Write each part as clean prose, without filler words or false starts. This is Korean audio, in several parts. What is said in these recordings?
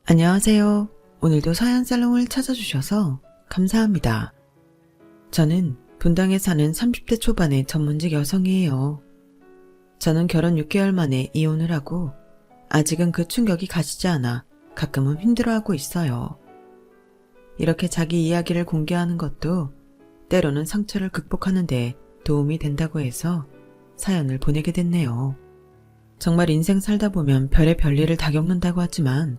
안녕하세요. 오늘도 사연살롱을 찾아주셔서 감사합니다. 저는 분당에 사는 30대 초반의 전문직 여성이에요. 저는 결혼 6개월 만에 이혼을 하고 아직은 그 충격이 가시지 않아 가끔은 힘들어하고 있어요. 이렇게 자기 이야기를 공개하는 것도 때로는 상처를 극복하는 데 도움이 된다고 해서 사연을 보내게 됐네요. 정말 인생 살다 보면 별의 별일을 다 겪는다고 하지만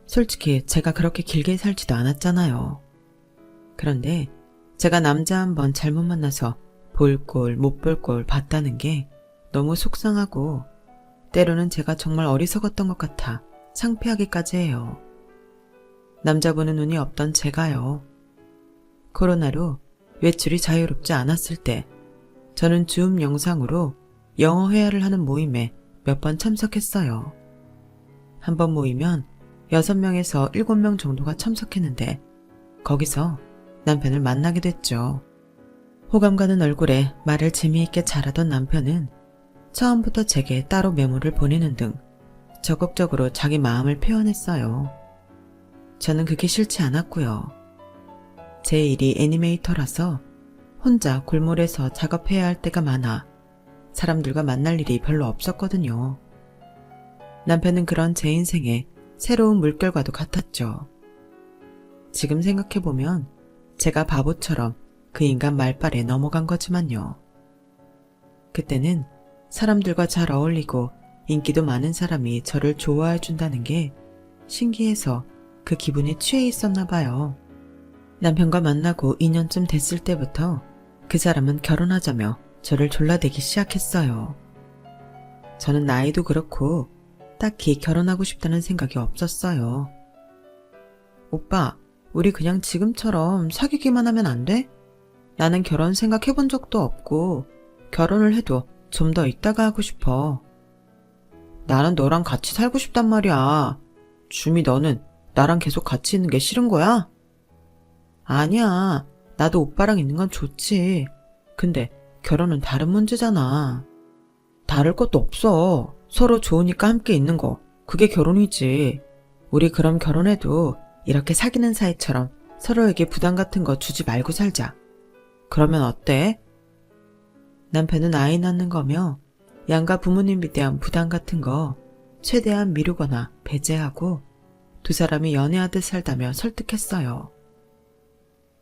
솔직히 제가 그렇게 길게 살지도 않았잖아요. 그런데 제가 남자 한번 잘못 만나서 볼 꼴 못 볼 꼴 봤다는 게 너무 속상하고 때로는 제가 정말 어리석었던 것 같아 창피하기까지 해요. 남자 보는 눈이 없던 제가요. 코로나로 외출이 자유롭지 않았을 때 저는 줌 영상으로 영어 회화를 하는 모임에 몇 번 참석했어요. 한 번 모이면 6명에서 7명 정도가 참석했는데 거기서 남편을 만나게 됐죠. 호감 가는 얼굴에 말을 재미있게 잘하던 남편은 처음부터 제게 따로 메모를 보내는 등 적극적으로 자기 마음을 표현했어요. 저는 그게 싫지 않았고요. 제 일이 애니메이터라서 혼자 골몰에서 작업해야 할 때가 많아 사람들과 만날 일이 별로 없었거든요. 남편은 그런 제 인생에 새로운 물결과도 같았죠. 지금 생각해보면 제가 바보처럼 그 인간 말빨에 넘어간 거지만요. 그때는 사람들과 잘 어울리고 인기도 많은 사람이 저를 좋아해준다는 게 신기해서 그 기분에 취해 있었나 봐요. 남편과 만나고 2년쯤 됐을 때부터 그 사람은 결혼하자며 저를 졸라대기 시작했어요. 저는 나이도 그렇고 딱히 결혼하고 싶다는 생각이 없었어요. 오빠, 우리 그냥 지금처럼 사귀기만 하면 안 돼? 나는 결혼 생각해본 적도 없고 결혼을 해도 좀 더 있다가 하고 싶어. 나는 너랑 같이 살고 싶단 말이야. 주미, 너는 나랑 계속 같이 있는 게 싫은 거야? 아니야. 나도 오빠랑 있는 건 좋지. 근데 결혼은 다른 문제잖아. 다를 것도 없어. 서로 좋으니까 함께 있는 거. 그게 결혼이지. 우리 그럼 결혼해도 이렇게 사귀는 사이처럼 서로에게 부담 같은 거 주지 말고 살자. 그러면 어때? 남편은 아이 낳는 거며 양가 부모님에 대한 부담 같은 거 최대한 미루거나 배제하고 두 사람이 연애하듯 살다며 설득했어요.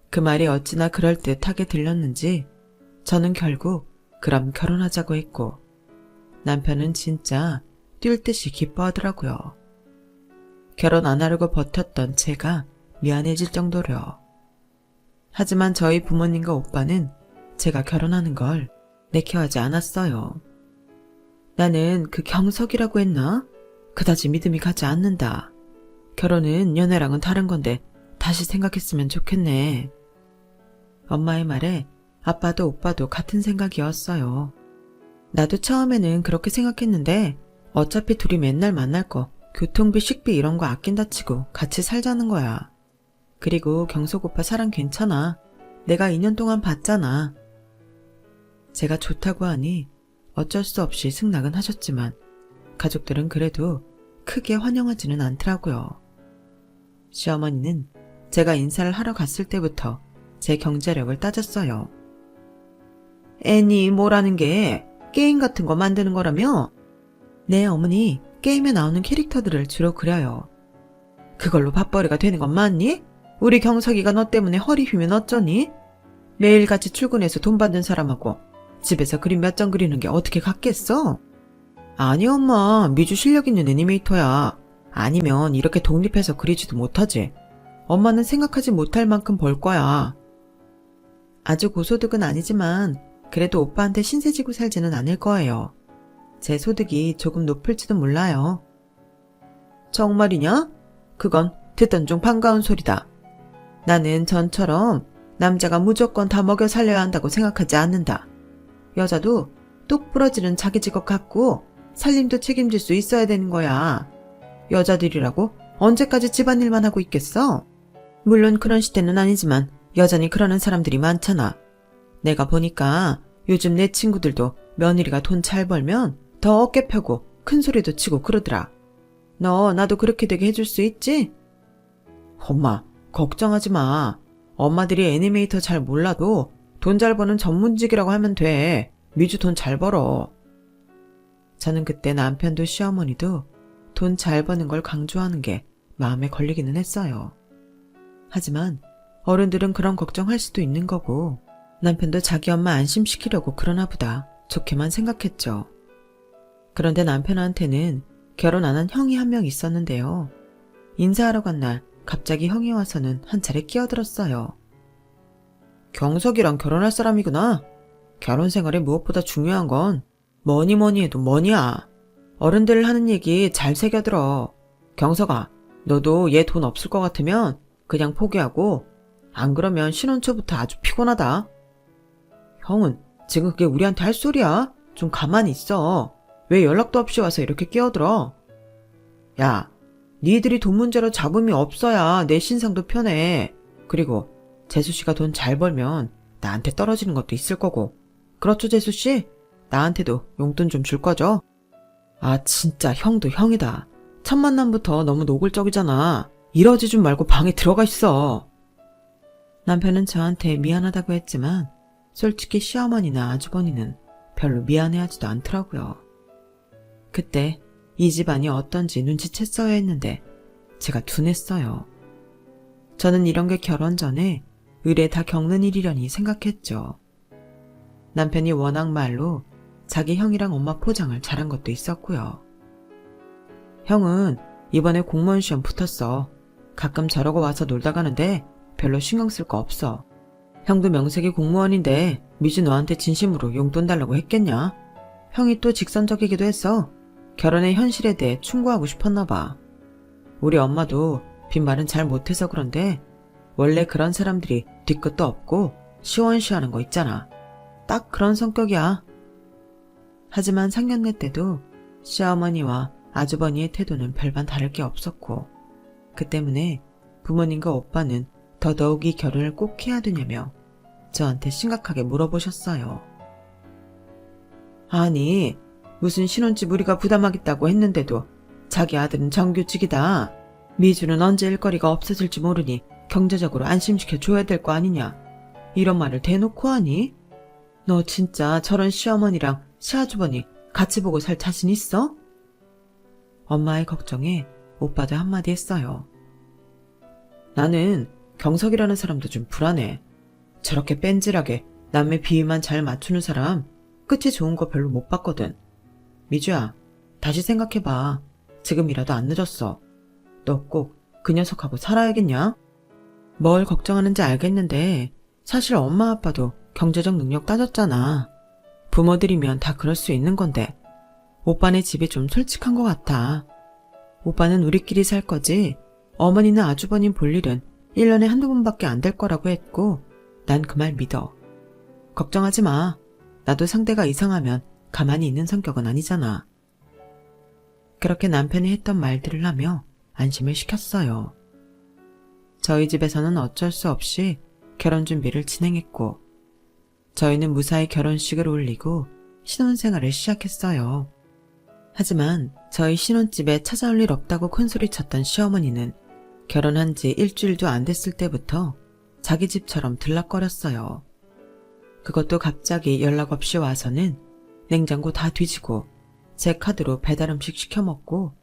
그 말이 어찌나 그럴듯하게 들렸는지 저는 결국 그럼 결혼하자고 했고 남편은 진짜 뛸 듯이 기뻐하더라고요. 결혼 안 하려고 버텼던 제가 미안해질 정도로요. 하지만 저희 부모님과 오빠는 제가 결혼하는 걸 내켜하지 않았어요. 나는 그 경석이라고 했나? 그다지 믿음이 가지 않는다. 결혼은 연애랑은 다른 건데 다시 생각했으면 좋겠네. 엄마의 말에 아빠도 오빠도 같은 생각이었어요. 나도 처음에는 그렇게 생각했는데 어차피 둘이 맨날 만날 거 교통비 식비 이런 거 아낀다 치고 같이 살자는 거야. 그리고 경석 오빠 사람 괜찮아. 내가 2년 동안 봤잖아. 제가 좋다고 하니 어쩔 수 없이 승낙은 하셨지만 가족들은 그래도 크게 환영하지는 않더라고요. 시어머니는 제가 인사를 하러 갔을 때부터 제 경제력을 따졌어요. 애니 뭐라는 게 게임 같은 거 만드는 거라며? 네, 어머니. 게임에 나오는 캐릭터들을 주로 그려요. 그걸로 밥벌이가 되는 건 맞니? 우리 경석이가 너 때문에 허리 휘면 어쩌니? 매일같이 출근해서 돈 받는 사람하고 집에서 그림 몇 장 그리는 게 어떻게 같겠어? 아니 엄마, 미주 실력 있는 애니메이터야. 아니면 이렇게 독립해서 그리지도 못하지. 엄마는 생각하지 못할 만큼 벌 거야. 아주 고소득은 아니지만 그래도 오빠한테 신세지고 살지는 않을 거예요. 제 소득이 조금 높을지도 몰라요. 정말이냐? 그건 듣던 중 반가운 소리다. 나는 전처럼 남자가 무조건 다 먹여 살려야 한다고 생각하지 않는다. 여자도 똑 부러지는 자기 직업 갖고 살림도 책임질 수 있어야 되는 거야. 여자들이라고 언제까지 집안일만 하고 있겠어? 물론 그런 시대는 아니지만 여전히 그러는 사람들이 많잖아. 내가 보니까 요즘 내 친구들도 며느리가 돈 잘 벌면 더 어깨 펴고 큰 소리도 치고 그러더라. 너 나도 그렇게 되게 해줄 수 있지? 엄마, 걱정하지 마. 엄마들이 애니메이터 잘 몰라도 돈 잘 버는 전문직이라고 하면 돼. 미주 돈 잘 벌어. 저는 그때 남편도 시어머니도 돈 잘 버는 걸 강조하는 게 마음에 걸리기는 했어요. 하지만 어른들은 그런 걱정할 수도 있는 거고 남편도 자기 엄마 안심시키려고 그러나 보다 좋게만 생각했죠. 그런데 남편한테는 결혼 안 한 형이 한 명 있었는데요. 인사하러 간 날 갑자기 형이 와서는 한 차례 끼어들었어요. 경석이랑 결혼할 사람이구나. 결혼 생활에 무엇보다 중요한 건 뭐니 해도 뭐니야. 어른들 하는 얘기 잘 새겨들어. 경석아, 너도 얘 돈 없을 것 같으면 그냥 포기하고 안 그러면 신혼 초부터 아주 피곤하다. 형은 지금 그게 우리한테 할 소리야? 좀 가만히 있어. 왜 연락도 없이 와서 이렇게 끼어들어? 야, 니들이 돈 문제로 잡음이 없어야 내 신상도 편해. 그리고 재수씨가 돈 잘 벌면 나한테 떨어지는 것도 있을 거고. 그렇죠, 재수씨? 나한테도 용돈 좀 줄 거죠? 아, 진짜 형도 형이다. 첫 만남부터 너무 노골적이잖아. 이러지 좀 말고 방에 들어가 있어. 남편은 저한테 미안하다고 했지만 솔직히 시어머니나 아주버니는 별로 미안해하지도 않더라고요. 그때 이 집안이 어떤지 눈치챘어야 했는데 제가 둔했어요. 저는 이런 게 결혼 전에 의례 다 겪는 일이려니 생각했죠. 남편이 워낙 말로 자기 형이랑 엄마 포장을 잘한 것도 있었고요. 형은 이번에 공무원 시험 붙었어. 가끔 저러고 와서 놀다 가는데 별로 신경 쓸 거 없어. 형도 명색이 공무원인데 미주 너한테 진심으로 용돈 달라고 했겠냐? 형이 또 직선적이기도 했어. 결혼의 현실에 대해 충고하고 싶었나 봐. 우리 엄마도 빈말은 잘 못해서 그런데 원래 그런 사람들이 뒤끝도 없고 시원시원한 거 있잖아. 딱 그런 성격이야. 하지만 상견례 때도 시어머니와 아주버니의 태도는 별반 다를 게 없었고 그 때문에 부모님과 오빠는 더더욱이 결혼을 꼭 해야 되냐며 저한테 심각하게 물어보셨어요. 아니, 무슨 신혼집 우리가 부담하겠다고 했는데도 자기 아들은 정규직이다. 미주는 언제 일거리가 없어질지 모르니 경제적으로 안심시켜줘야 될 거 아니냐. 이런 말을 대놓고 하니? 너 진짜 저런 시어머니랑 시아주버니 같이 보고 살 자신 있어? 엄마의 걱정에 오빠도 한마디 했어요. 나는 경석이라는 사람도 좀 불안해. 저렇게 뺀질하게 남의 비위만 잘 맞추는 사람 끝이 좋은 거 별로 못 봤거든. 미주야, 다시 생각해봐. 지금이라도 안 늦었어. 너 꼭 그 녀석하고 살아야겠냐? 뭘 걱정하는지 알겠는데 사실 엄마 아빠도 경제적 능력 따졌잖아. 부모들이면 다 그럴 수 있는 건데 오빠네 집이 좀 솔직한 것 같아. 오빠는 우리끼리 살 거지 어머니나 아주버님 볼 일은 1년에 한두 번밖에 안 될 거라고 했고 난 그 말 믿어. 걱정하지 마. 나도 상대가 이상하면 가만히 있는 성격은 아니잖아. 그렇게 남편이 했던 말들을 하며 안심을 시켰어요. 저희 집에서는 어쩔 수 없이 결혼 준비를 진행했고 저희는 무사히 결혼식을 올리고 신혼생활을 시작했어요. 하지만 저희 신혼집에 찾아올 일 없다고 큰소리쳤던 시어머니는 결혼한 지 일주일도 안 됐을 때부터 자기 집처럼 들락거렸어요. 그것도 갑자기 연락 없이 와서는 냉장고 다 뒤지고 제 카드로 배달음식 시켜 먹고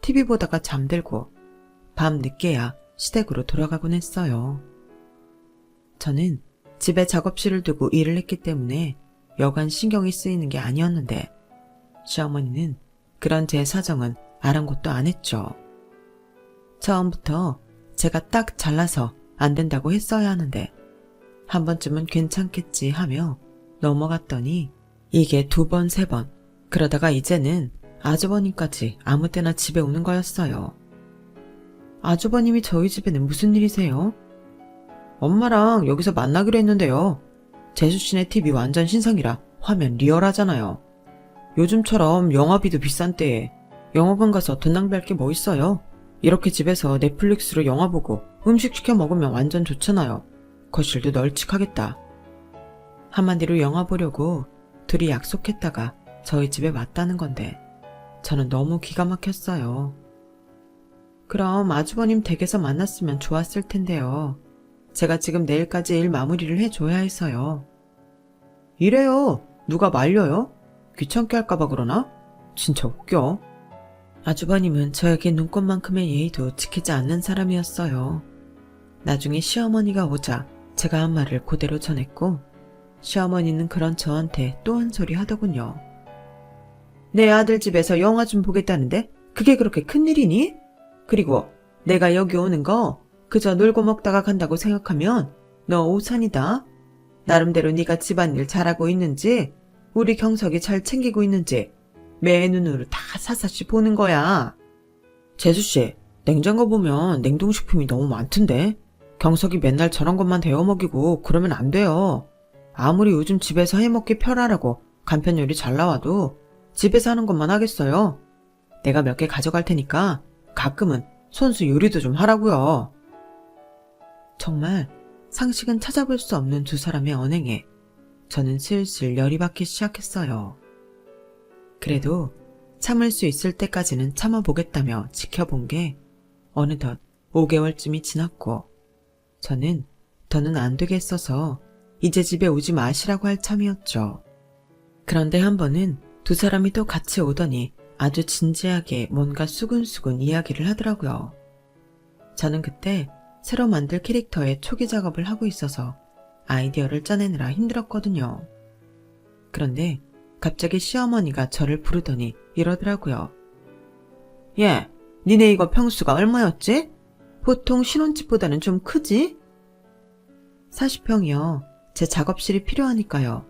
TV 보다가 잠들고 밤 늦게야 시댁으로 돌아가곤 했어요. 저는 집에 작업실을 두고 일을 했기 때문에 여간 신경이 쓰이는 게 아니었는데 시어머니는 그런 제 사정은 아랑곳도 안 했죠. 처음부터 제가 딱 잘나서 안 된다고 했어야 하는데 한 번쯤은 괜찮겠지 하며 넘어갔더니 이게 2번, 3번 그러다가 이제는 아주버님까지 아무 때나 집에 오는 거였어요. 아주버님이 저희 집에는 무슨 일이세요? 엄마랑 여기서 만나기로 했는데요. 재수씨네 TV 완전 신상이라 화면 리얼하잖아요. 요즘처럼 영화비도 비싼 때에 영화관 가서 돈 낭비할 게 뭐 있어요? 이렇게 집에서 넷플릭스로 영화 보고 음식 시켜 먹으면 완전 좋잖아요. 거실도 널찍하겠다. 한마디로 영화 보려고 둘이 약속했다가 저희 집에 왔다는 건데 저는 너무 기가 막혔어요. 그럼 아주버님 댁에서 만났으면 좋았을 텐데요. 제가 지금 내일까지 일 마무리를 해줘야 해서요. 이래요. 누가 말려요? 귀찮게 할까봐 그러나? 진짜 웃겨. 아주버님은 저에게 눈꽃만큼의 예의도 지키지 않는 사람이었어요. 나중에 시어머니가 오자 제가 한 말을 그대로 전했고 시어머니는 그런 저한테 또 한 소리 하더군요. 내 아들 집에서 영화 좀 보겠다는데 그게 그렇게 큰일이니? 그리고 내가 여기 오는 거 그저 놀고 먹다가 간다고 생각하면 너 오산이다. 나름대로 네가 집안일 잘하고 있는지 우리 경석이 잘 챙기고 있는지 매 눈으로 다 사사시 보는 거야. 재수씨, 냉장고 보면 냉동식품이 너무 많던데 경석이 맨날 저런 것만 데워 먹이고 그러면 안 돼요. 아무리 요즘 집에서 해먹기 편하라고 간편 요리 잘 나와도 집에서 하는 것만 하겠어요. 내가 몇 개 가져갈 테니까 가끔은 손수 요리도 좀 하라고요. 정말 상식은 찾아볼 수 없는 두 사람의 언행에 저는 슬슬 열이 받기 시작했어요. 그래도 참을 수 있을 때까지는 참아보겠다며 지켜본 게 어느덧 5개월쯤이 지났고 저는 더는 안 되겠어서 이제 집에 오지 마시라고 할 참이었죠. 그런데 한 번은 두 사람이 또 같이 오더니 아주 진지하게 뭔가 수근수근 이야기를 하더라고요. 저는 그때 새로 만들 캐릭터의 초기 작업을 하고 있어서 아이디어를 짜내느라 힘들었거든요. 그런데 갑자기 시어머니가 저를 부르더니 이러더라고요. 예, 니네 이거 평수가 얼마였지? 보통 신혼집보다는 좀 크지? 40평이요. 제 작업실이 필요하니까요.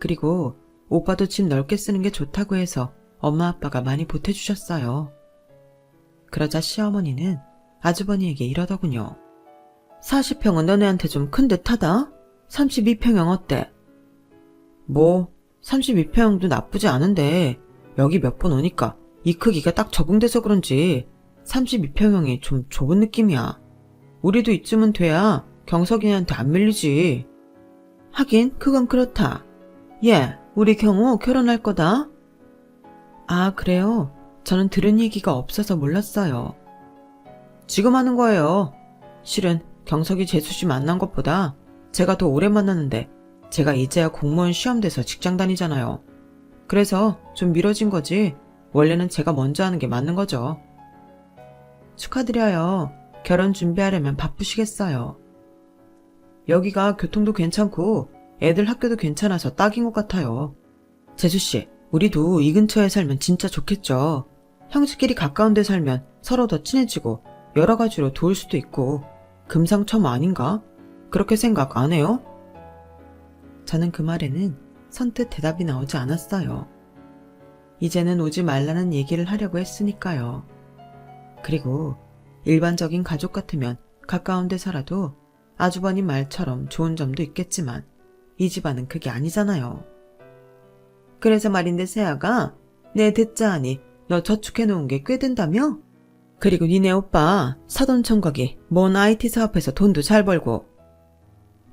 그리고 오빠도 집 넓게 쓰는 게 좋다고 해서 엄마 아빠가 많이 보태주셨어요. 그러자 시어머니는 아주버니에게 이러더군요. 40평은 너네한테 좀 큰 듯하다? 32평형 어때? 뭐 32평형도 나쁘지 않은데 여기 몇 번 오니까 이 크기가 딱 적응돼서 그런지 32평형이 좀 좁은 느낌이야. 우리도 이쯤은 돼야 경석이한테 안 밀리지. 하긴 그건 그렇다. 예, 우리 경우 결혼할 거다. 아, 그래요? 저는 들은 얘기가 없어서 몰랐어요. 지금 하는 거예요. 실은 경석이 재수씨 만난 것보다 제가 더 오래 만났는데 제가 이제야 공무원 시험 돼서 직장 다니잖아요. 그래서 좀 미뤄진 거지 원래는 제가 먼저 하는 게 맞는 거죠. 축하드려요. 결혼 준비하려면 바쁘시겠어요. 여기가 교통도 괜찮고 애들 학교도 괜찮아서 딱인 것 같아요. 재수씨, 우리도 이 근처에 살면 진짜 좋겠죠. 형제끼리 가까운 데 살면 서로 더 친해지고 여러 가지로 도울 수도 있고 금상첨화 아닌가? 그렇게 생각 안 해요? 저는 그 말에는 선뜻 대답이 나오지 않았어요. 이제는 오지 말라는 얘기를 하려고 했으니까요. 그리고 일반적인 가족 같으면 가까운 데 살아도 아주버님 말처럼 좋은 점도 있겠지만 이 집안은 그게 아니잖아요. 그래서 말인데 세아가 내 듣자 하니 너 저축해놓은 게 꽤 된다며? 그리고 니네 오빠 사돈총각이 뭔 IT 사업해서 돈도 잘 벌고.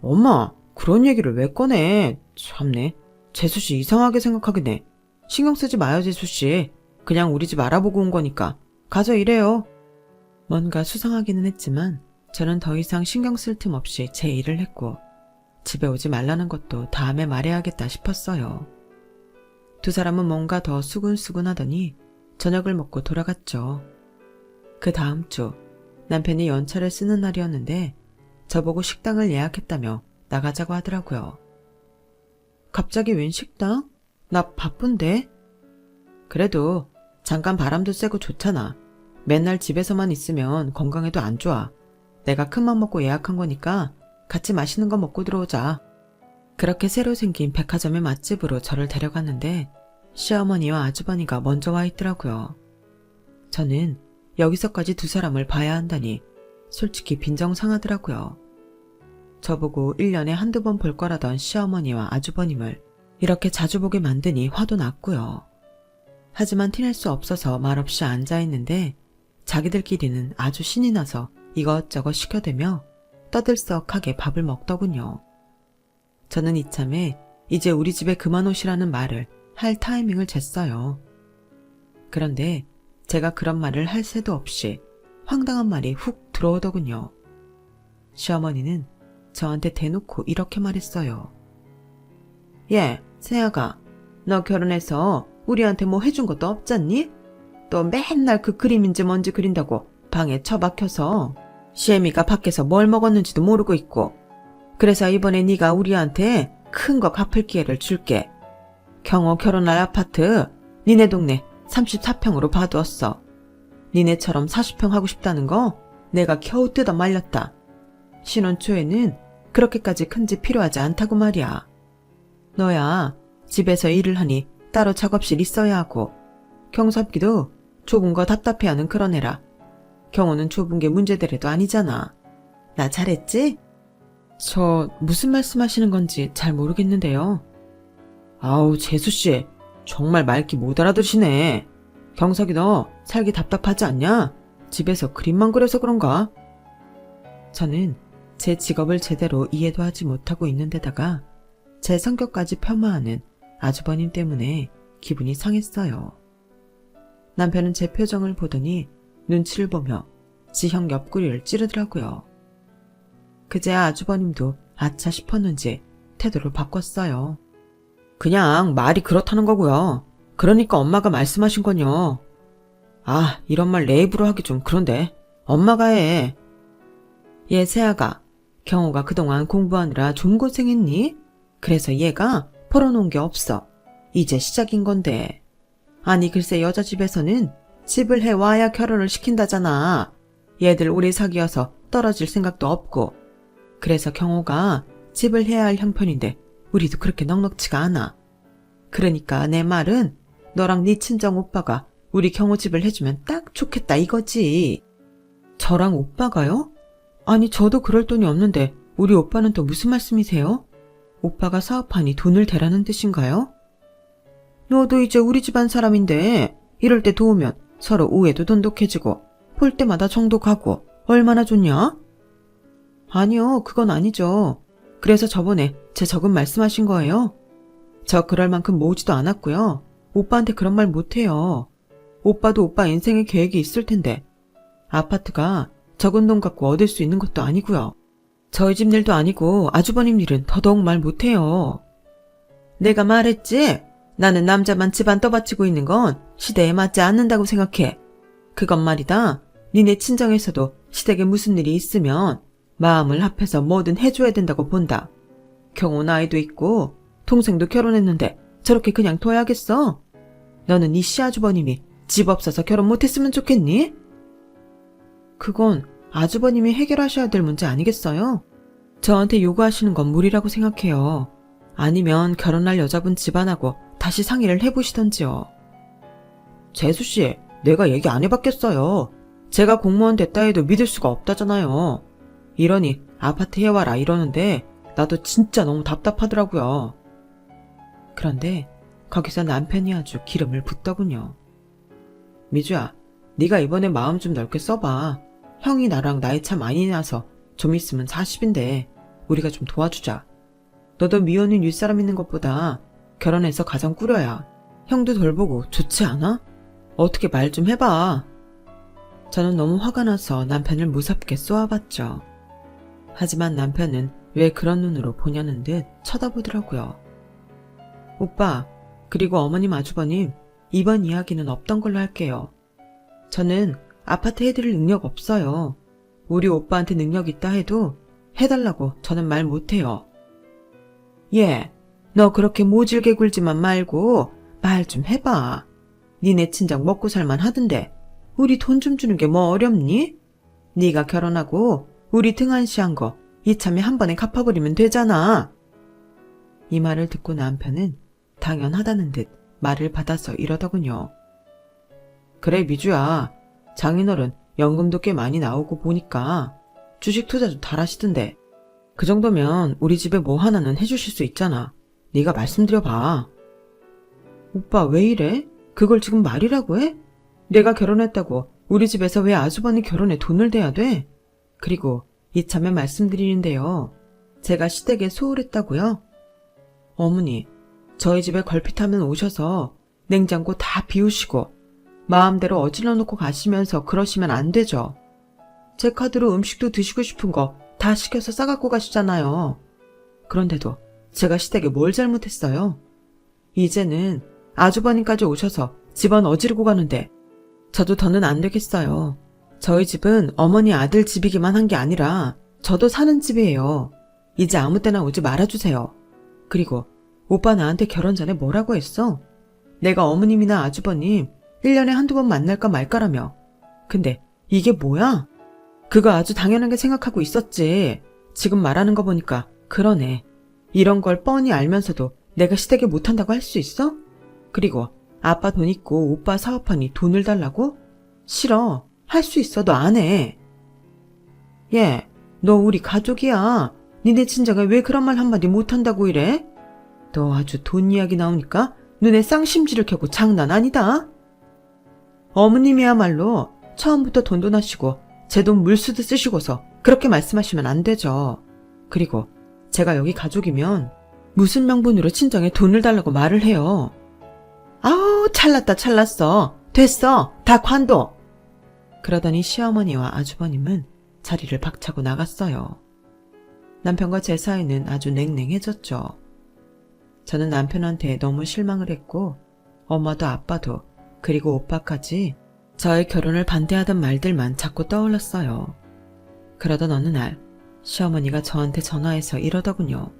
엄마, 그런 얘기를 왜 꺼내? 참네. 재수씨 이상하게 생각하긴 해. 신경 쓰지 마요, 재수씨. 그냥 우리 집 알아보고 온 거니까. 가져 이래요. 뭔가 수상하기는 했지만 저는 더 이상 신경 쓸 틈 없이 제 일을 했고 집에 오지 말라는 것도 다음에 말해야겠다 싶었어요. 두 사람은 뭔가 더 수근수근 하더니 저녁을 먹고 돌아갔죠. 그 다음 주 남편이 연차를 쓰는 날이었는데 저보고 식당을 예약했다며 나가자고 하더라고요. 갑자기 웬 식당? 나 바쁜데? 그래도 잠깐 바람도 쐬고 좋잖아. 맨날 집에서만 있으면 건강에도 안 좋아. 내가 큰맘 먹고 예약한 거니까 같이 맛있는 거 먹고 들어오자. 그렇게 새로 생긴 백화점의 맛집으로 저를 데려갔는데 시어머니와 아주버니가 먼저 와 있더라고요. 저는 여기서까지 두 사람을 봐야 한다니 솔직히 빈정상하더라고요. 저보고 1년에 한두 번 볼 거라던 시어머니와 아주버님을 이렇게 자주 보게 만드니 화도 났고요. 하지만 티낼 수 없어서 말없이 앉아있는데 자기들끼리는 아주 신이 나서 이것저것 시켜대며 떠들썩하게 밥을 먹더군요. 저는 이참에 이제 우리 집에 그만 오시라는 말을 할 타이밍을 쟀어요. 그런데 제가 그런 말을 할 새도 없이 황당한 말이 훅 들어오더군요. 시어머니는 저한테 대놓고 이렇게 말했어요. 예, 세아가, 너 결혼해서 우리한테 뭐 해준 것도 없잖니? 또 맨날 그 그림인지 뭔지 그린다고 방에 처박혀서 시애미가 밖에서 뭘 먹었는지도 모르고 있고, 그래서 이번에 네가 우리한테 큰 거 갚을 기회를 줄게. 경호 결혼할 아파트 니네 동네 34평으로 봐두었어. 니네처럼 40평 하고 싶다는 거 내가 겨우 뜯어 말렸다. 신혼 초에는 그렇게까지 큰 집 필요하지 않다고 말이야. 너야 집에서 일을 하니 따로 작업실 있어야 하고, 경섭기도 좁은 거 답답해하는 그런 애라. 경호는 좁은 게 문제되래도 아니잖아. 나 잘했지? 저 무슨 말씀하시는 건지 잘 모르겠는데요. 아우, 재수씨, 정말 말귀 못 알아들으시네. 경석이 너 살기 답답하지 않냐? 집에서 그림만 그려서 그런가? 저는 제 직업을 제대로 이해도 하지 못하고 있는데다가 제 성격까지 폄하하는 아주버님 때문에 기분이 상했어요. 남편은 제 표정을 보더니 눈치를 보며 지형 옆구리를 찌르더라고요. 그제야 아주버님도 아차 싶었는지 태도를 바꿨어요. 그냥 말이 그렇다는 거고요. 그러니까 엄마가 말씀하신 건요. 아, 이런 말 내 입으로 하기 좀 그런데 엄마가 해. 얘 세아가, 경호가 그동안 공부하느라 좀 고생했니? 그래서 얘가 벌어놓은 게 없어. 이제 시작인 건데. 아니 글쎄 여자 집에서는 집을 해와야 결혼을 시킨다잖아. 얘들 오래 사귀어서 떨어질 생각도 없고. 그래서 경호가 집을 해야 할 형편인데 우리도 그렇게 넉넉지가 않아. 그러니까 내 말은 너랑 네 친정 오빠가 우리 경호 집을 해주면 딱 좋겠다 이거지. 저랑 오빠가요? 아니 저도 그럴 돈이 없는데 우리 오빠는 또 무슨 말씀이세요? 오빠가 사업하니 돈을 대라는 뜻인가요? 너도 이제 우리 집안 사람인데 이럴 때 도우면 서로 우애도 돈독해지고 볼 때마다 정도 가고 얼마나 좋냐? 아니요, 그건 아니죠. 그래서 저번에 제 적은 말씀하신 거예요. 저 그럴 만큼 모으지도 않았고요. 오빠한테 그런 말 못해요. 오빠도 오빠 인생의 계획이 있을 텐데 아파트가 적은 돈 갖고 얻을 수 있는 것도 아니고요. 저희 집 일도 아니고 아주버님 일은 더더욱 말 못해요. 내가 말했지? 나는 남자만 집안 떠받치고 있는 건 시대에 맞지 않는다고 생각해. 그건 말이다. 니네 친정에서도 시댁에 무슨 일이 있으면 마음을 합해서 뭐든 해줘야 된다고 본다. 경호 나이도 있고 동생도 결혼했는데 저렇게 그냥 둬야겠어? 너는 이 시아주버님이 집 없어서 결혼 못했으면 좋겠니? 그건 아주버님이 해결하셔야 될 문제 아니겠어요? 저한테 요구하시는 건 무리라고 생각해요. 아니면 결혼할 여자분 집안하고 다시 상의를 해보시던지요. 재수씨, 내가 얘기 안 해봤겠어요. 제가 공무원 됐다 해도 믿을 수가 없다잖아요. 이러니 아파트 해와라 이러는데 나도 진짜 너무 답답하더라고요. 그런데 거기서 남편이 아주 기름을 붓더군요. 미주야, 네가 이번에 마음 좀 넓게 써봐. 형이 나랑 나이 차 많이 나서 좀 있으면 40인데 우리가 좀 도와주자. 너도 미혼인 윗사람 있는 것보다 결혼해서 가정 꾸려야 형도 돌보고 좋지 않아? 어떻게 말 좀 해봐. 저는 너무 화가 나서 남편을 무섭게 쏘아봤죠. 하지만 남편은 왜 그런 눈으로 보냐는 듯 쳐다보더라고요. 오빠, 그리고 어머님 아주버님, 이번 이야기는 없던 걸로 할게요. 저는 아파트 해드릴 능력 없어요. 우리 오빠한테 능력 있다 해도 해달라고 저는 말 못해요. 예, 너 그렇게 모질게 굴지만 말고 말 좀 해봐. 니네 친정 먹고 살만 하던데 우리 돈 좀 주는 게 뭐 어렵니? 네가 결혼하고 우리 등한시한 거 이참에 한 번에 갚아버리면 되잖아. 이 말을 듣고 남편은 당연하다는 듯 말을 받아서 이러더군요. 그래 미주야, 장인어른 연금도 꽤 많이 나오고 보니까 주식 투자도 잘하시던데 그 정도면 우리 집에 뭐 하나는 해주실 수 있잖아. 네가 말씀드려봐. 오빠 왜 이래? 그걸 지금 말이라고 해? 내가 결혼했다고 우리 집에서 왜 아주버니 결혼에 돈을 대야 돼? 그리고 이참에 말씀드리는데요. 제가 시댁에 소홀했다고요? 어머니, 저희 집에 걸핏하면 오셔서 냉장고 다 비우시고 마음대로 어질러 놓고 가시면서 그러시면 안 되죠. 제 카드로 음식도 드시고 싶은 거 다 시켜서 싸갖고 가시잖아요. 그런데도 제가 시댁에 뭘 잘못했어요? 이제는 아주버님까지 오셔서 집안 어지르고 가는데 저도 더는 안 되겠어요. 저희 집은 어머니 아들 집이기만 한 게 아니라 저도 사는 집이에요. 이제 아무 때나 오지 말아주세요. 그리고 오빠 나한테 결혼 전에 뭐라고 했어? 내가 어머님이나 아주버님 1년에 한두 번 만날까 말까라며. 근데 이게 뭐야? 그거 아주 당연하게 생각하고 있었지. 지금 말하는 거 보니까 그러네. 이런 걸 뻔히 알면서도 내가 시댁에 못한다고 할 수 있어? 그리고 아빠 돈 있고 오빠 사업하니 돈을 달라고? 싫어. 할 수 있어도 안 해. 얘, 너 우리 가족이야. 니네 친정에 왜 그런 말 한마디 못한다고 이래? 너 아주 돈 이야기 나오니까 눈에 쌍심지를 켜고 장난 아니다. 어머님이야말로 처음부터 돈돈하시고 제 돈 물쓰듯 쓰시고서 그렇게 말씀하시면 안 되죠. 그리고 제가 여기 가족이면 무슨 명분으로 친정에 돈을 달라고 말을 해요. 아우 찰났다 찰났어. 됐어. 다 관둬. 그러더니 시어머니와 아주버님은 자리를 박차고 나갔어요. 남편과 제 사이는 아주 냉랭해졌죠. 저는 남편한테 너무 실망을 했고 엄마도 아빠도 그리고 오빠까지 저의 결혼을 반대하던 말들만 자꾸 떠올랐어요. 그러던 어느 날 시어머니가 저한테 전화해서 이러더군요.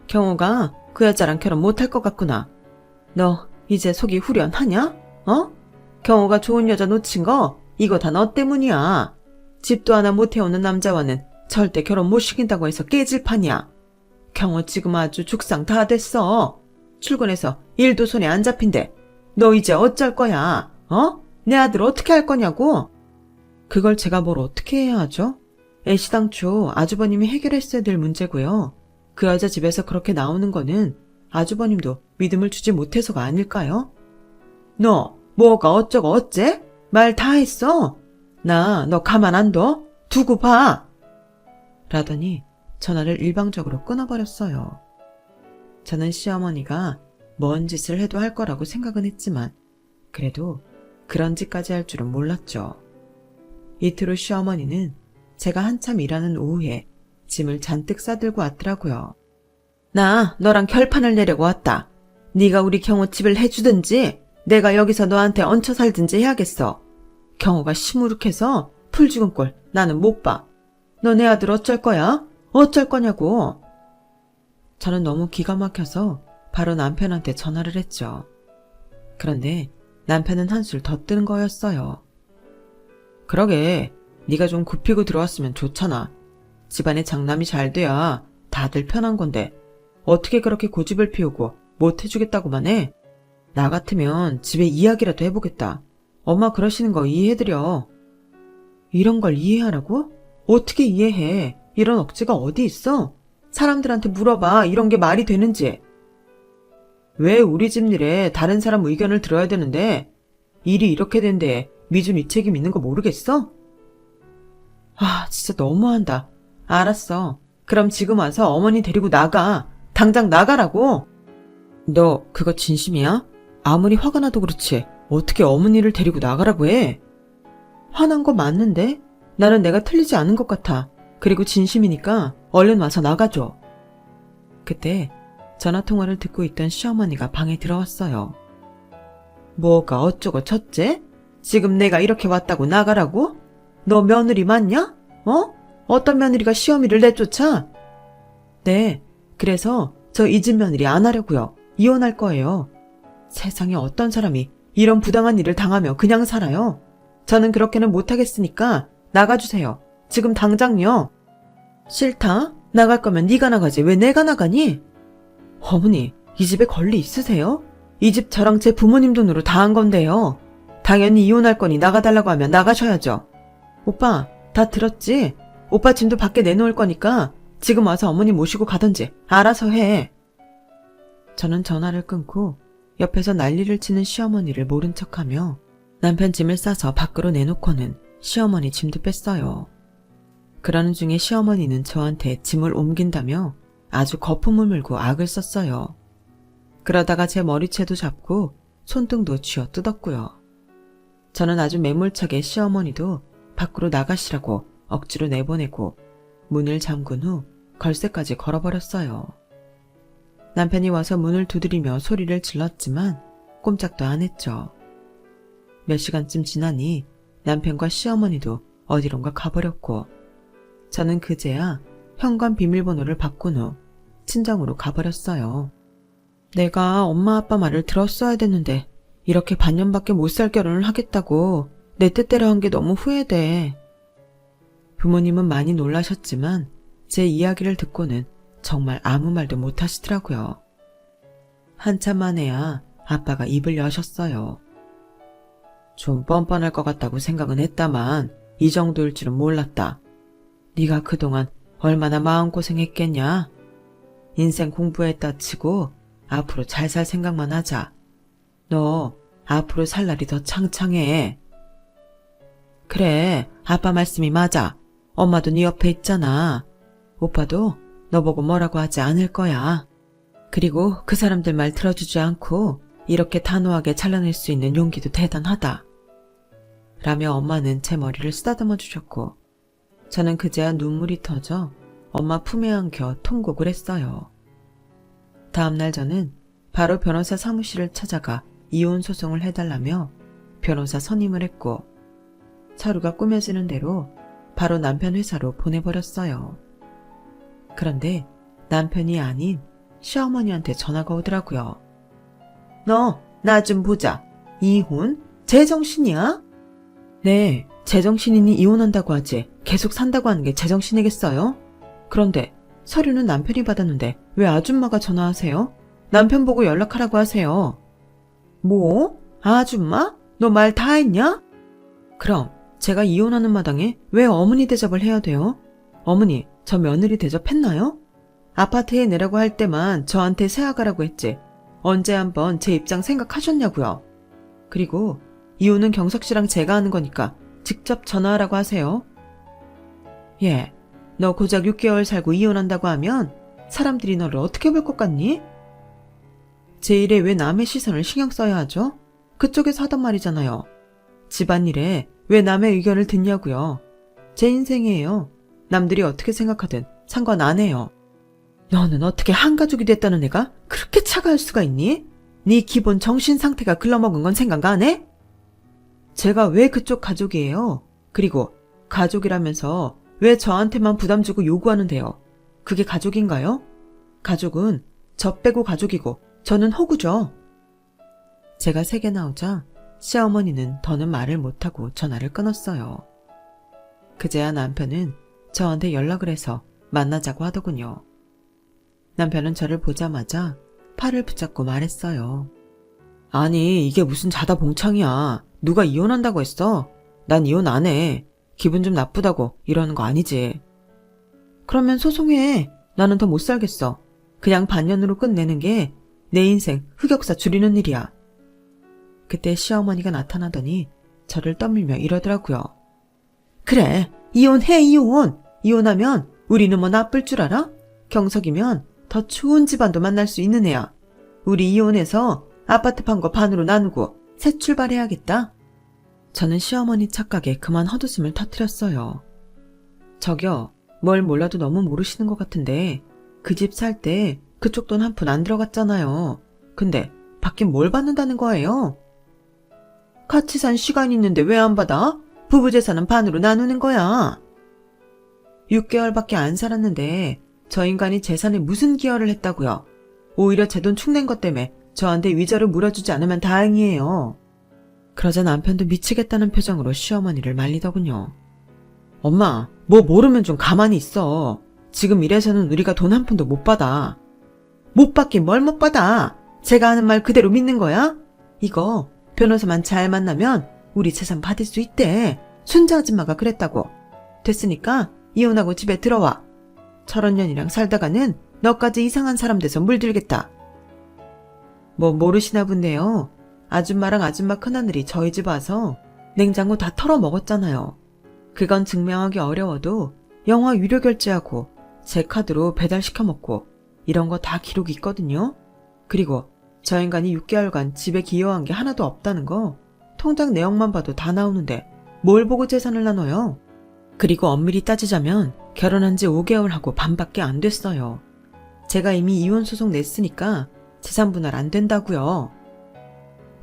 경호가 그 여자랑 결혼 못할 것 같구나. 너 이제 속이 후련하냐? 어? 경호가 좋은 여자 놓친 거 이거 다 너 때문이야. 집도 하나 못 해오는 남자와는 절대 결혼 못 시킨다고 해서 깨질 판이야. 경호 지금 아주 죽상 다 됐어. 출근해서 일도 손에 안 잡힌대. 너 이제 어쩔 거야? 어? 내 아들 어떻게 할 거냐고? 그걸 제가 뭘 어떻게 해야 하죠? 애시당초 아주버님이 해결했어야 될 문제고요. 그 여자 집에서 그렇게 나오는 거는 아주버님도 믿음을 주지 못해서가 아닐까요? 너 뭐가 어쩌고 어째? 말 다 했어? 나 너 가만 안 둬? 두고 봐. 라더니 전화를 일방적으로 끊어버렸어요. 저는 시어머니가 뭔 짓을 해도 할 거라고 생각은 했지만 그래도 그런 짓까지 할 줄은 몰랐죠. 이틀 후 시어머니는 제가 한참 일하는 오후에 짐을 잔뜩 싸들고 왔더라고요. 나 너랑 결판을 내려고 왔다. 네가 우리 경호 집을 해주든지 내가 여기서 너한테 얹혀 살든지 해야겠어. 경호가 시무룩해서 풀 죽은 꼴 나는 못 봐. 너 내 아들 어쩔 거야? 어쩔 거냐고. 저는 너무 기가 막혀서 바로 남편한테 전화를 했죠. 그런데 남편은 한술 더 뜨는 거였어요. 그러게 네가 좀 굽히고 들어왔으면 좋잖아. 집안에 장남이 잘 돼야 다들 편한 건데 어떻게 그렇게 고집을 피우고 못 해주겠다고만 해? 나 같으면 집에 이야기라도 해보겠다. 엄마 그러시는 거 이해해드려. 이런 걸 이해하라고? 어떻게 이해해? 이런 억지가 어디 있어? 사람들한테 물어봐. 이런 게 말이 되는지. 왜 우리 집 일에 다른 사람 의견을 들어야 되는데 일이 이렇게 된데 미주 미책임 있는 거 모르겠어? 아 진짜 너무한다. 알았어. 그럼 지금 와서 어머니 데리고 나가. 당장 나가라고. 너 그거 진심이야? 아무리 화가 나도 그렇지 어떻게 어머니를 데리고 나가라고 해? 화난 거 맞는데? 나는 내가 틀리지 않은 것 같아. 그리고 진심이니까 얼른 와서 나가줘. 그때 전화통화를 듣고 있던 시어머니가 방에 들어왔어요. 뭐가 어쩌고 저째? 지금 내가 이렇게 왔다고 나가라고? 너 며느리 맞냐? 어? 어떤 며느리가 시어미를 내쫓아? 네, 그래서 저 이 집 며느리 안 하려고요. 이혼할 거예요. 세상에 어떤 사람이 이런 부당한 일을 당하며 그냥 살아요? 저는 그렇게는 못하겠으니까 나가주세요. 지금 당장요. 싫다? 나갈 거면 네가 나가지 왜 내가 나가니? 어머니, 이 집에 권리 있으세요? 이 집 저랑 제 부모님 돈으로 다 한 건데요. 당연히 이혼할 거니 나가달라고 하면 나가셔야죠. 오빠, 다 들었지? 오빠 짐도 밖에 내놓을 거니까 지금 와서 어머니 모시고 가든지 알아서 해. 저는 전화를 끊고 옆에서 난리를 치는 시어머니를 모른 척하며 남편 짐을 싸서 밖으로 내놓고는 시어머니 짐도 뺐어요. 그러는 중에 시어머니는 저한테 짐을 옮긴다며 아주 거품을 물고 악을 썼어요. 그러다가 제 머리채도 잡고 손등도 쥐어 뜯었고요. 저는 아주 매몰차게 시어머니도 밖으로 나가시라고 억지로 내보내고 문을 잠근 후 걸쇠까지 걸어버렸어요. 남편이 와서 문을 두드리며 소리를 질렀지만 꼼짝도 안 했죠. 몇 시간쯤 지나니 남편과 시어머니도 어디론가 가버렸고 저는 그제야 현관 비밀번호를 바꾼 후 친정으로 가버렸어요. 내가 엄마 아빠 말을 들었어야 됐는데 이렇게 반년밖에 못 살 결혼을 하겠다고 내 뜻대로 한 게 너무 후회돼. 부모님은 많이 놀라셨지만 제 이야기를 듣고는 정말 아무 말도 못 하시더라고요. 한참 만에야 아빠가 입을 여셨어요. 좀 뻔뻔할 것 같다고 생각은 했다만 이 정도일 줄은 몰랐다. 네가 그동안 얼마나 마음고생했겠냐. 인생 공부했다 치고 앞으로 잘 살 생각만 하자. 너 앞으로 살 날이 더 창창해. 그래, 아빠 말씀이 맞아. 엄마도 네 옆에 있잖아. 오빠도 너 보고 뭐라고 하지 않을 거야. 그리고 그 사람들 말 들어주지 않고 이렇게 단호하게 잘라낼 수 있는 용기도 대단하다. 라며 엄마는 제 머리를 쓰다듬어 주셨고 저는 그제야 눈물이 터져 엄마 품에 안겨 통곡을 했어요. 다음날 저는 바로 변호사 사무실을 찾아가 이혼 소송을 해달라며 변호사 선임을 했고 서류가 꾸며지는 대로 바로 남편 회사로 보내버렸어요. 그런데 남편이 아닌 시어머니한테 전화가 오더라고요. 너 나 좀 보자. 이혼? 제정신이야? 네, 제정신이니 이혼한다고 하지 계속 산다고 하는 게 제정신이겠어요? 그런데 서류는 남편이 받았는데 왜 아줌마가 전화하세요? 남편 보고 연락하라고 하세요. 뭐? 아줌마? 너 말 다 했냐? 그럼 제가 이혼하는 마당에 왜 어머니 대접을 해야 돼요? 어머니, 저 며느리 대접했나요? 아파트에 내라고 할 때만 저한테 세아가라고 했지 언제 한번 제 입장 생각하셨냐고요. 그리고 이혼은 경석 씨랑 제가 하는 거니까 직접 전화하라고 하세요. 예, 너 고작 6개월 살고 이혼한다고 하면 사람들이 너를 어떻게 볼 것 같니? 제 일에 왜 남의 시선을 신경 써야 하죠? 그쪽에서 하던 말이잖아요. 집안일에 왜 남의 의견을 듣냐고요. 제 인생이에요. 남들이 어떻게 생각하든 상관 안 해요. 너는 어떻게 한가족이 됐다는 애가 그렇게 차가울 수가 있니? 네 기본 정신 상태가 글러먹은 건 생각 안 해? 제가 왜 그쪽 가족이에요? 그리고 가족이라면서 왜 저한테만 부담 주고 요구하는데요? 그게 가족인가요? 가족은 저 빼고 가족이고 저는 호구죠. 제가 세게 나오자 시어머니는 더는 말을 못하고 전화를 끊었어요. 그제야 남편은 저한테 연락을 해서 만나자고 하더군요. 남편은 저를 보자마자 팔을 붙잡고 말했어요. 아니, 이게 무슨 자다 봉창이야. 누가 이혼한다고 했어? 난 이혼 안 해. 기분 좀 나쁘다고 이러는 거 아니지. 그러면 소송해. 나는 더 못 살겠어. 그냥 반년으로 끝내는 게 내 인생 흑역사 줄이는 일이야. 그때 시어머니가 나타나더니 저를 떠밀며 이러더라고요. 그래, 이혼해, 이혼. 이혼하면 우리는 뭐 나쁠 줄 알아? 경석이면 더 좋은 집안도 만날 수 있는 애야. 우리 이혼해서 아파트 판 거 반으로 나누고 새 출발해야겠다. 저는 시어머니 착각에 그만 헛웃음을 터뜨렸어요. 저기요, 뭘 몰라도 너무 모르시는 것 같은데 그 집 살 때 그쪽 돈 한 푼 안 들어갔잖아요. 근데 받긴 뭘 받는다는 거예요? 같이 산 시간이 있는데 왜 안 받아? 부부 재산은 반으로 나누는 거야. 6개월밖에 안 살았는데 저 인간이 재산에 무슨 기여를 했다고요? 오히려 제 돈 축낸 것 때문에 저한테 위자료 물어주지 않으면 다행이에요. 그러자 남편도 미치겠다는 표정으로 시어머니를 말리더군요. 엄마, 뭐 모르면 좀 가만히 있어. 지금 이래서는 우리가 돈 한 푼도 못 받아. 못 받긴 뭘 못 받아. 제가 하는 말 그대로 믿는 거야? 이거 변호사만 잘 만나면 우리 재산 받을 수 있대. 순자 아줌마가 그랬다고. 됐으니까 이혼하고 집에 들어와. 철원년이랑 살다가는 너까지 이상한 사람 돼서 물들겠다. 뭐 모르시나 본데요. 아줌마랑 아줌마 큰하늘이 저희 집 와서 냉장고 다 털어 먹었잖아요. 그건 증명하기 어려워도 영화 유료 결제하고 제 카드로 배달시켜 먹고 이런 거 다 기록이 있거든요. 그리고 저 인간이 6개월간 집에 기여한 게 하나도 없다는 거 통장 내역만 봐도 다 나오는데 뭘 보고 재산을 나눠요? 그리고 엄밀히 따지자면 결혼한 지 5개월하고 반밖에 안 됐어요. 제가 이미 이혼 소송 냈으니까 재산 분할 안 된다고요.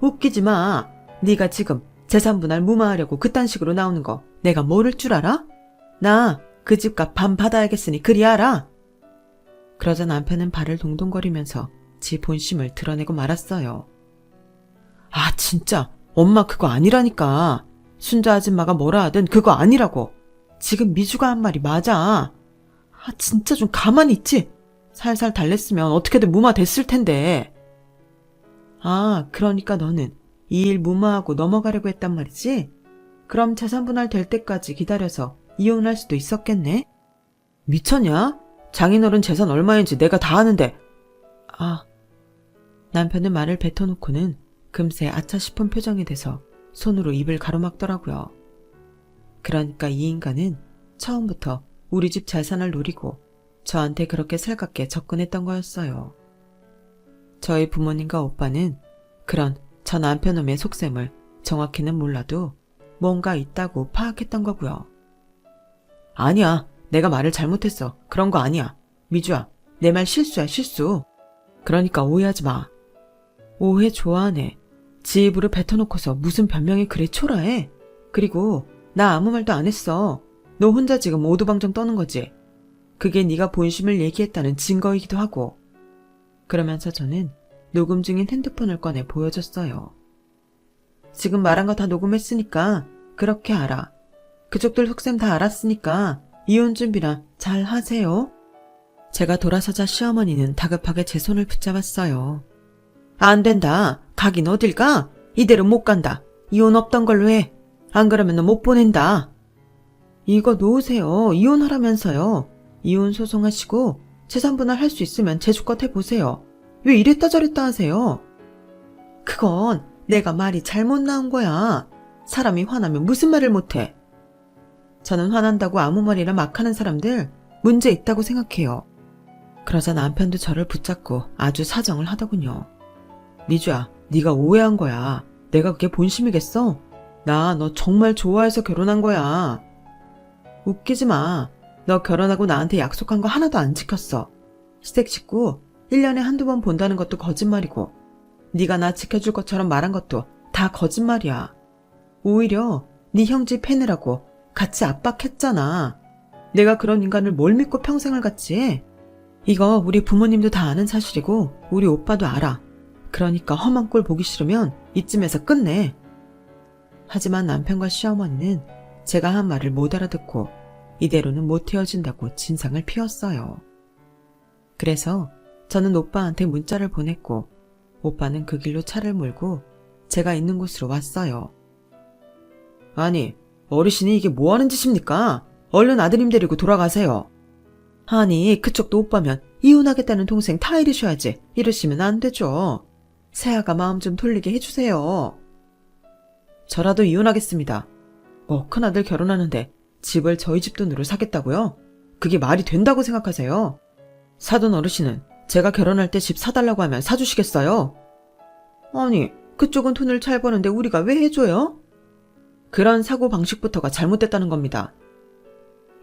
웃기지 마. 네가 지금 재산 분할 무마하려고 그딴 식으로 나오는 거 내가 모를 줄 알아? 나 그 집값 반 받아야겠으니 그리 알아. 그러자 남편은 발을 동동거리면서 지 본심을 드러내고 말았어요. 아 진짜 엄마 그거 아니라니까. 순자 아줌마가 뭐라 하든 그거 아니라고. 지금 미주가 한 말이 맞아. 아 진짜 좀 가만히 있지. 살살 달랬으면 어떻게든 무마됐을 텐데. 아 그러니까 너는 이 일 무마하고 넘어가려고 했단 말이지? 그럼 재산 분할 될 때까지 기다려서 이혼할 수도 있었겠네? 미쳤냐? 장인어른 재산 얼마인지 내가 다 아는데. 아, 남편은 말을 뱉어놓고는 금세 아차 싶은 표정이 돼서 손으로 입을 가로막더라고요. 그러니까 이 인간은 처음부터 우리 집 재산을 노리고 저한테 그렇게 살갑게 접근했던 거였어요. 저희 부모님과 오빠는 그런 저 남편놈의 속셈을 정확히는 몰라도 뭔가 있다고 파악했던 거고요. 아니야. 내가 말을 잘못했어. 그런 거 아니야. 미주야, 내 말 실수야, 실수. 그러니까 오해하지 마. 오해 좋아하네. 지 입으로 뱉어놓고서 무슨 변명이 그래 초라해? 그리고 나 아무 말도 안 했어. 너 혼자 지금 오두방정 떠는 거지? 그게 네가 본심을 얘기했다는 증거이기도 하고. 그러면서 저는 녹음 중인 핸드폰을 꺼내 보여줬어요. 지금 말한 거 다 녹음했으니까 그렇게 알아. 그쪽들 속셈 다 알았으니까 이혼 준비나 잘 하세요. 제가 돌아서자 시어머니는 다급하게 제 손을 붙잡았어요. 안 된다. 가긴 어딜 가? 이대로 못 간다. 이혼 없던 걸로 해. 안 그러면 너 못 보낸다. 이거 놓으세요. 이혼하라면서요. 이혼 소송하시고 재산 분할 할 수 있으면 제주껏 해보세요. 왜 이랬다 저랬다 하세요? 그건 내가 말이 잘못 나온 거야. 사람이 화나면 무슨 말을 못해. 저는 화난다고 아무 말이나 막 하는 사람들 문제 있다고 생각해요. 그러자 남편도 저를 붙잡고 아주 사정을 하더군요. 미주야, 네가 오해한 거야. 내가 그게 본심이겠어? 나 너 정말 좋아해서 결혼한 거야. 웃기지 마. 너 결혼하고 나한테 약속한 거 하나도 안 지켰어. 시댁 식구 1년에 한두 번 본다는 것도 거짓말이고 네가 나 지켜줄 것처럼 말한 것도 다 거짓말이야. 오히려 네 형제 패느라고 같이 압박했잖아. 내가 그런 인간을 뭘 믿고 평생을 같이? 이거 우리 부모님도 다 아는 사실이고 우리 오빠도 알아. 그러니까 험한 꼴 보기 싫으면 이쯤에서 끝내. 하지만 남편과 시어머니는 제가 한 말을 못 알아듣고 이대로는 못 헤어진다고 진상을 피웠어요. 그래서 저는 오빠한테 문자를 보냈고 오빠는 그 길로 차를 몰고 제가 있는 곳으로 왔어요. 아니, 어르신이 이게 뭐하는 짓입니까? 얼른 아드님 데리고 돌아가세요. 아니, 그쪽도 오빠면 이혼하겠다는 동생 다 이러셔야지. 이러시면 안 되죠. 새아가 마음 좀 돌리게 해주세요. 저라도 이혼하겠습니다. 뭐 큰아들 결혼하는데 집을 저희 집 돈으로 사겠다고요? 그게 말이 된다고 생각하세요? 사돈 어르신은 제가 결혼할 때 집 사달라고 하면 사주시겠어요? 아니, 그쪽은 돈을 잘 버는데 우리가 왜 해줘요? 그런 사고방식부터가 잘못됐다는 겁니다.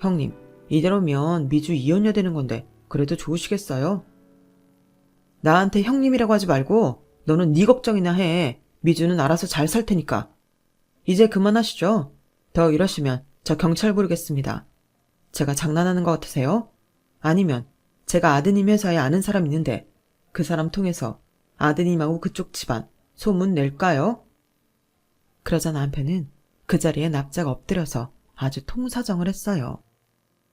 형님, 이대로면 미주 이혼녀 되는 건데 그래도 좋으시겠어요? 나한테 형님이라고 하지 말고 너는 네 걱정이나 해. 미주는 알아서 잘 살 테니까. 이제 그만하시죠. 더 이러시면 저 경찰 부르겠습니다. 제가 장난하는 것 같으세요? 아니면 제가 아드님 회사에 아는 사람 있는데 그 사람 통해서 아드님하고 그쪽 집안 소문 낼까요? 그러자 남편은 그 자리에 납작 엎드려서 아주 통사정을 했어요.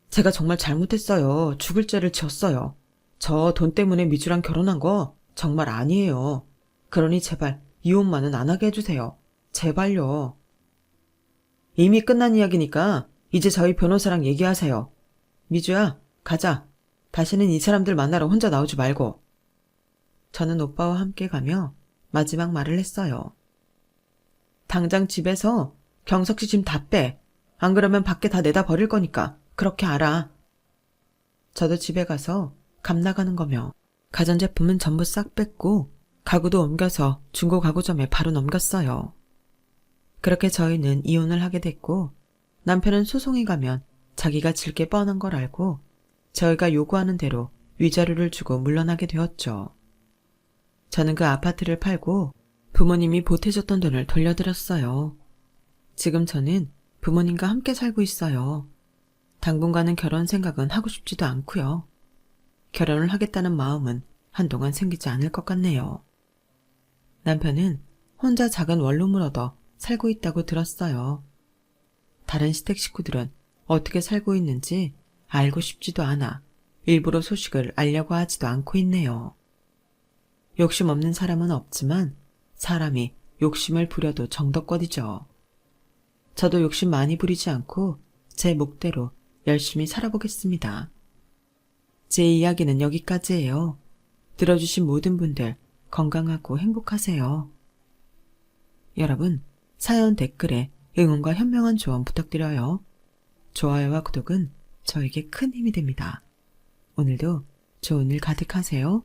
제가 정말 잘못했어요. 죽을 죄를 지었어요. 저 돈 때문에 미주랑 결혼한 거 정말 아니에요. 그러니 제발 이혼만은 안 하게 해주세요. 제발요. 이미 끝난 이야기니까 이제 저희 변호사랑 얘기하세요. 미주야, 가자. 다시는 이 사람들 만나러 혼자 나오지 말고. 저는 오빠와 함께 가며 마지막 말을 했어요. 당장 집에서 경석 씨 짐 다 빼. 안 그러면 밖에 다 내다 버릴 거니까 그렇게 알아. 저도 집에 가서 감 나가는 거며 가전제품은 전부 싹 뺐고 가구도 옮겨서 중고 가구점에 바로 넘겼어요. 그렇게 저희는 이혼을 하게 됐고 남편은 소송에 가면 자기가 질 게 뻔한 걸 알고 저희가 요구하는 대로 위자료를 주고 물러나게 되었죠. 저는 그 아파트를 팔고 부모님이 보태줬던 돈을 돌려드렸어요. 지금 저는 부모님과 함께 살고 있어요. 당분간은 결혼 생각은 하고 싶지도 않고요. 결혼을 하겠다는 마음은 한동안 생기지 않을 것 같네요. 남편은 혼자 작은 원룸을 얻어 살고 있다고 들었어요. 다른 시댁 식구들은 어떻게 살고 있는지 알고 싶지도 않아 일부러 소식을 알려고 하지도 않고 있네요. 욕심 없는 사람은 없지만 사람이 욕심을 부려도 정덕거리죠. 저도 욕심 많이 부리지 않고 제 목대로 열심히 살아보겠습니다. 제 이야기는 여기까지예요. 들어주신 모든 분들 건강하고 행복하세요. 여러분, 사연 댓글에 응원과 현명한 조언 부탁드려요. 좋아요와 구독은 저에게 큰 힘이 됩니다. 오늘도 좋은 일 가득하세요.